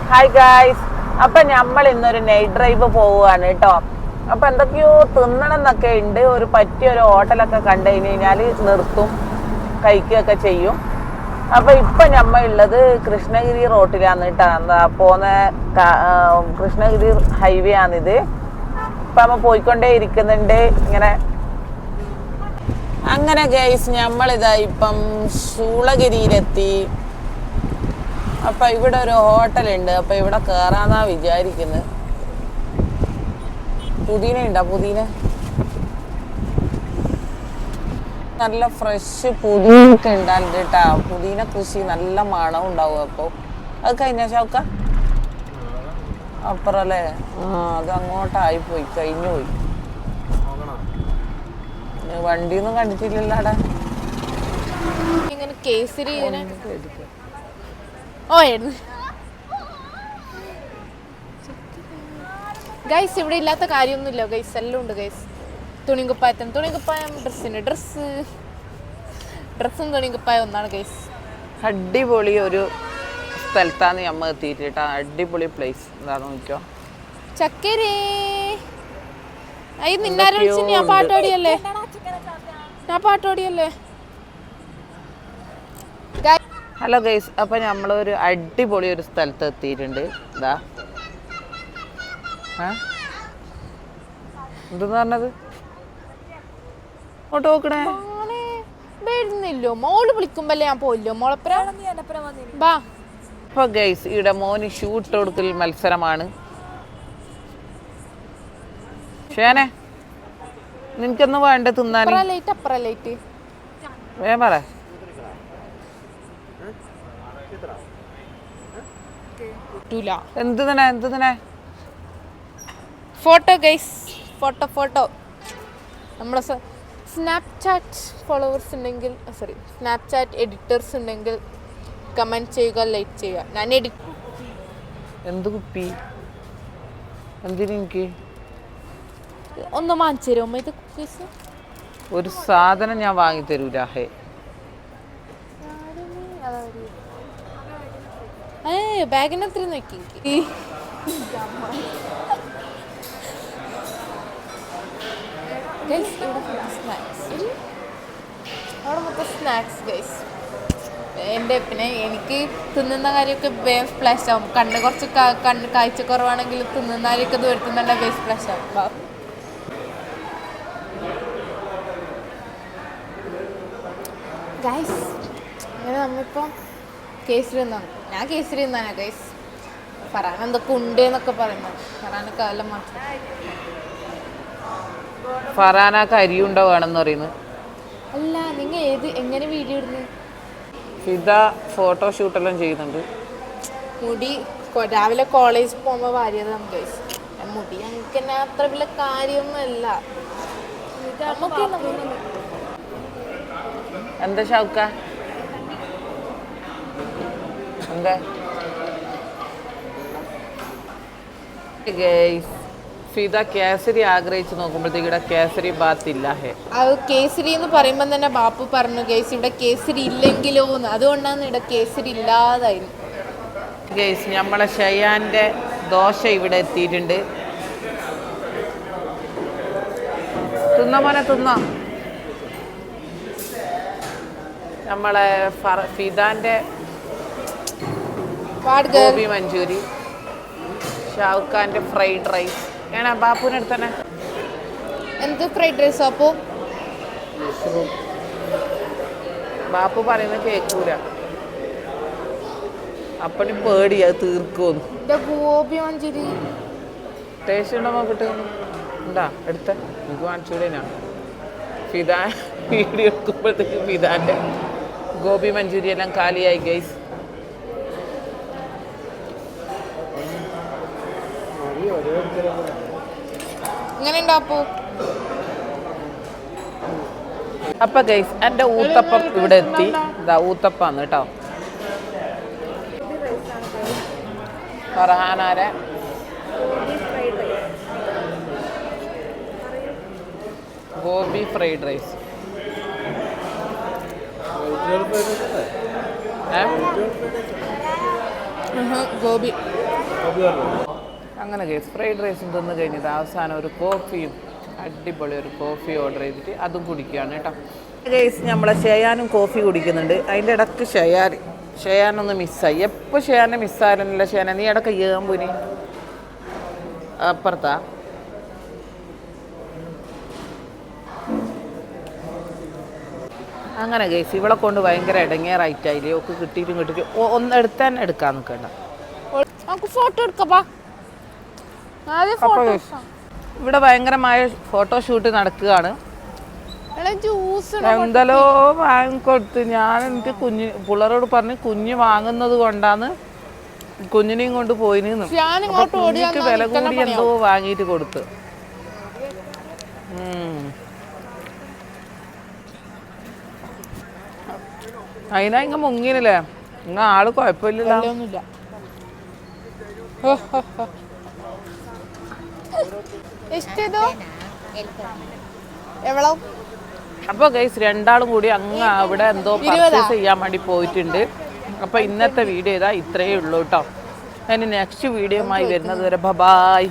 Hi guys, അപ്പൊ നമ്മൾ ഇന്നൊരു നൈറ്റ് ഡ്രൈവ് പോവുകയാണ് കേട്ടോ. അപ്പൊ എന്തൊക്കെയോ തിന്നണം എന്നൊക്കെ ഉണ്ട്. ഒരു പറ്റിയൊരു ഹോട്ടലൊക്കെ കണ്ടു കഴിഞ്ഞാൽ നിർത്തും, കഴിക്കുകയൊക്കെ ചെയ്യും. അപ്പൊ ഇപ്പൊ നമ്മ ഉള്ളത് കൃഷ്ണഗിരി റോട്ടിലാണ് കേട്ടോ. എന്താ പോന്ന കൃഷ്ണഗിരി ഹൈവേ ആണിത്. ഇപ്പൊ നമ്മ പോയിക്കൊണ്ടേ ഇരിക്കുന്നുണ്ട് ഇങ്ങനെ. അങ്ങനെ ഗൈസ്, നമ്മളിതാ ഇപ്പം ശൂളഗിരിയിലെത്തി. അപ്പൊ ഇവിടെ ഒരു ഹോട്ടലുണ്ട്. അപ്പൊ ഇവിടെ കേറാന്നാ വിചാരിക്കുന്നത്. പുതിന ഉണ്ടോ? പുതിന നല്ല ഫ്രഷ് പുതിനൊക്കെ ഉണ്ടാകും കേട്ടാ. പുതിന കൃഷി നല്ല മണം ഉണ്ടാവും. അപ്പൊ അത് കഴിഞ്ഞ ഷൗക്ക അപ്പുറല്ലേ? അത് അങ്ങോട്ടായി പോയി, കഴിഞ്ഞു പോയി. വണ്ടിയൊന്നും കണ്ടിട്ടില്ലല്ലോ അവിടെ. കേസരി ഗൈസ് ഇവിടെ ഇല്ലാത്ത കാര്യമൊന്നുമില്ല ഗൈസ്, എല്ലാം ഉണ്ട് ഗൈസ്. തുണിക്കുപ്പായത്തിന് തുണിക്കുപ്പായം, ഡ്രസ്സും തുണിക്കുപ്പായം ഒന്നാണ് ഗൈസ്. അടിപൊളി ഒരു സ്ഥലത്താണ് നമ്മ എത്തിയിട്ടാ. അടിപൊളി പ്ലേസ്. എന്താണെന്ന് നോക്കിയോ. ചക്കരേ നിന്നാരെ വിളിച്ച് ഞാൻ പാട്ടോടിയല്ലേ. ഹലോ ഗൈസ്, അപ്പൊ നമ്മളൊരു അടിപൊളി ഒരു സ്ഥലത്ത് എത്തിയിട്ടുണ്ട്. ഇതാ എന്തെന്ന് പറഞ്ഞത്? അങ്ങോട്ട് നോക്കണേ. വരുന്നില്ലോ മോള് വിളിക്കുമ്പല്ലേ ഞാൻ പോയില്ലോ മോളപ്പുറം. അപ്പൊ ഗൈസ്, ഇവിടെ മോന് ഷൂട്ട് കൊടുക്കൽ മത്സരമാണ്. ഷേനെ, നിനക്കൊന്നും വേണ്ട തിന്നാൻ? വേഗം പറ. എന്തിനെ ഫോട്ടോ ഗൈസ്, ഫോട്ടോ നമ്മളെ സ്നാപ്ചാറ്റ് ഫോളോവേഴ്സ് ഉണ്ടെങ്കിൽ, സോറി സ്നാപ്ചാറ്റ് എഡിറ്റേഴ്സ് ഉണ്ടെങ്കിൽ കമന്റ് ചെയ്യുക, ലൈക്ക് ചെയ്യുക. ഞാൻ എന്ത് കുപ്പി എന്തിനെനിക്ക് ഒന്ന് വാങ്ങിച്ചു തരുമോ? ഇത് കുക്കീസ് ഒരു സാധനം ഞാൻ വാങ്ങി തരൂല. ബാഗിന് എത്ര നോക്കി. അവിടെ മൊത്തം സ്നാക്സ് ഗൈസ്. പിന്നെ എനിക്ക് തിന്നുന്ന കാര്യമൊക്കെ വേഗം സ്പ്ലാഷ് ആവും. കണ്ണ് കുറച്ച് കാഴ്ച കുറവാണെങ്കിൽ തിന്നുന്ന കാര്യമൊക്കെ ദൂരത്തുന്നുണ്ടെ വേഗം സ്പ്ലാഷ് ആവും. ഗൈസ് അങ്ങനെ നമ്മളിപ്പം കേസരി തിന്നാണ്. ഞാൻ കേസരി തിന്നാനാ ഗൈസ്. ഫറാൻ എന്തൊക്കെ ഉണ്ട് എന്നൊക്കെ പറയുമ്പോൾ ഫറാനൊക്കെ എല്ലാം മാത്രം. ഫറാനക്ക് അരിയുണ്ടോ വേണമെന്ന് പറയുന്നത്. അല്ല, നിങ്ങൾ എങ്ങനെ വീഡിയോ ഇടുന്നു? ഫിദ ഫോട്ടോഷൂട്ടെല്ലാം ചെയ്യുന്നുണ്ട്. മുടി രാവിലെ കോളേജിൽ പോകുമ്പോൾ വാരിയതാണ് ഗൈസ്. മുടി ഞങ്ങൾക്ക് തന്നെ അത്ര വലിയ കാര്യമൊന്നുമല്ല. എന്താ ഷൗക്ക? എന്താ ഫിദ കേസരി ആഗ്രഹിച്ച് നോക്കുമ്പോഴത്തേക്ക് ഇവിടെ കേസരി ബാത്ത് ഇല്ല. അത് കേസരി എന്ന് പറയുമ്പോൾ തന്നെ ബാപ്പു പറഞ്ഞു ഗൈസ് ഇവിടെ കേസരി ഇല്ലെങ്കിലോ എന്ന്. അതുകൊണ്ടാണ് ഇവിടെ കേസരി ഇല്ലാതായിരുന്നു ഗൈസ്. നമ്മളെ ഷയാന്റെ ദോശ ഇവിടെ എത്തിയിട്ടുണ്ട്. തിന്ന നമ്മളെ ഫിദാന്റെ ഗോബി മഞ്ചൂരി, ഷാവുഖാന്റെ ഫ്രൈഡ് റൈസ്. ഏണ ബാപ്പുവിന് അടുത്തന്നെ എന്ത് ഫ്രൈഡ് റൈസ്? അപ്പോ ബാപ്പു പറയുന്നത് കേൾക്കൂല. അപ്പണി പേടി അത് തീർക്കുമെന്ന്. ഗോബി മഞ്ചൂരി ടേസ്റ്റ് ഉണ്ടോ നോക്കിട്ട്? ഉണ്ടാ എടുത്ത എനിക്ക് കാണിച്ചൂടെ. ഞാൻ ഫിദാ വീഡിയോ എടുക്കുമ്പോഴത്തേക്ക് ഫിദാന്റെ ഗോബി മഞ്ചൂരി എല്ലാം കാലിയായി ഗൈസ്. അപ്പൊ ഗൈസ്, എൻ്റെ ഊത്തപ്പം ഇവിടെ എത്തി. ഇതാ ഊത്തപ്പാന്ന് കേട്ടോ. ഫർഹാനാരെ ഗോബി ഫ്രൈഡ് റൈസ്. ഗോബി അങ്ങനെ ഗൈസ് ഫ്രൈഡ് റൈസും തിന്ന് കഴിഞ്ഞത് അവസാനം ഒരു കോഫിയും അടിപൊളി ഒരു കോഫി ഓർഡർ ചെയ്തിട്ട് അതും കുടിക്കുകയാണ് കേട്ടോ. ഗൈസ് നമ്മളെ ഷെയാനും കോഫി കുടിക്കുന്നുണ്ട്. അതിൻ്റെ ഇടയ്ക്ക് ഷെയാനൊന്ന് മിസ്സായി. എപ്പോൾ ഷെയാനെ മിസ്സായാലല്ല ഷെയാന നീ ഇടയ്ക്ക് ഏമ്പുനി അപ്പുറത്താ. അങ്ങനെ ഗൈസ് ഇവളെ കൊണ്ട് ഭയങ്കര ഇടങ്ങേറായിട്ടായില്ലേ. ഒക്കെ കിട്ടിയിട്ട് ഒന്ന് എടുത്ത് തന്നെ എടുക്കാൻ നിൽക്കണ്ട. ഫോട്ടോ എടുക്കപ്പാ. ഇവിടെ ഭയങ്കരമായ ഫോട്ടോഷൂട്ട് നടക്കുകയാണ്. എന്തല്ലോ വാങ്ങിക്കൊടുത്ത് ഞാൻ എനിക്ക് പിള്ളേരോട് പറഞ്ഞ് കുഞ്ഞ് വാങ്ങുന്നത് കൊണ്ടാണ് കുഞ്ഞിനെയും കൊണ്ട് പോയിന്ന്. കുഞ്ഞിക്ക് വില കൂടി എന്തോ വാങ്ങിയിട്ട് കൊടുത്ത്. അതിനാ ഇങ്ങ മുങ്ങിനല്ലേ. ഇങ്ങ ആള് കുഴപ്പമില്ലല്ലോ. അപ്പോൾ ഗൈസ് രണ്ടാളും കൂടി അങ്ങ് അവിടെ എന്തോ പർച്ചേസ് ചെയ്യാൻ വേണ്ടി പോയിട്ടുണ്ട്. അപ്പോൾ ഇന്നത്തെ വീഡിയോ ഇതാ ഇത്രയേ ഉള്ളൂ കേട്ടോ. ഇനി നെക്സ്റ്റ് വീഡിയോയുമായി വരുന്നത് വരെ ബൈ.